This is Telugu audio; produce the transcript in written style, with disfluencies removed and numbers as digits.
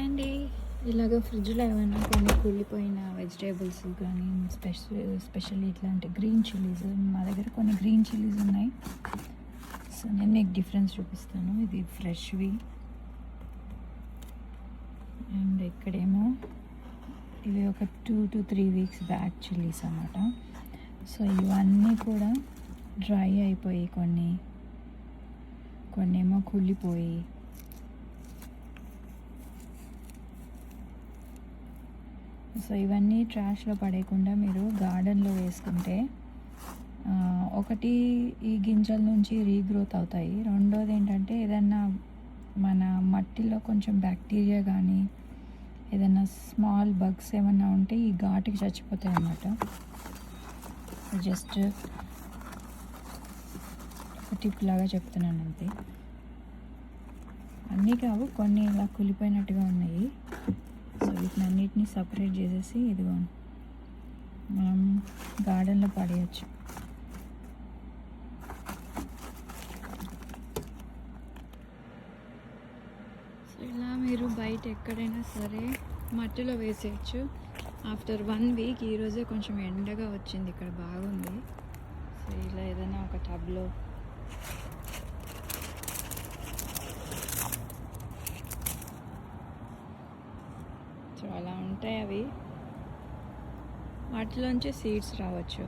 హాయ్ అండి. ఇలాగ ఫ్రిడ్జ్లో ఏమైనా కొన్ని కూలిపోయిన వెజిటేబుల్స్ కానీ స్పెషల్లీ ఇట్లాంటి గ్రీన్ చిల్లీస్, మా దగ్గర కొన్ని గ్రీన్ చిల్లీస్ ఉన్నాయి. సో నేను మీకు డిఫరెన్స్ చూపిస్తాను. ఇది ఫ్రెష్వి అండ్ ఇక్కడేమో ఇవి ఒక 2 to 3 weeks బ్యాక్ చిల్లీస్ అన్నమాట. సో ఇవన్నీ కూడా డ్రై అయిపోయి కొన్ని ఏమో కుళ్ళిపోయి, సో ఇవన్నీ ట్రాష్లో పడేయకుండా మీరు గార్డెన్లో వేసుకుంటే ఒకటి ఈ గింజల నుంచి రీగ్రోత్ అవుతాయి. రెండోది ఏంటంటే ఏదన్నా మన మట్టిలో కొంచెం బ్యాక్టీరియా కానీ ఏదైనా స్మాల్ బగ్స్ ఏమన్నా ఉంటే ఈ ఘాటుకి చచ్చిపోతాయి అన్నమాట. జస్ట్ ఒక టిప్ లాగా చెప్తున్నాను అంతే. అన్నీ కావు, కొన్ని ఇలా కులిపోయినట్టుగా ఉన్నాయి. సో వీటినన్నిటిని సపరేట్ చేసేసి ఇదిగో మనం గార్డెన్లో పడేయచ్చు. సో ఇలా మీరు బయట ఎక్కడైనా సరే మట్టిలో వేసేయచ్చు. ఆఫ్టర్ 1 week ఈరోజే కొంచెం ఎండగా వచ్చింది, ఇక్కడ బాగుంది. సో ఇలా ఏదైనా ఒక టబ్లో సో అలా ఉంటాయి. అవి వాటిలోంచి సీడ్స్ రావచ్చు.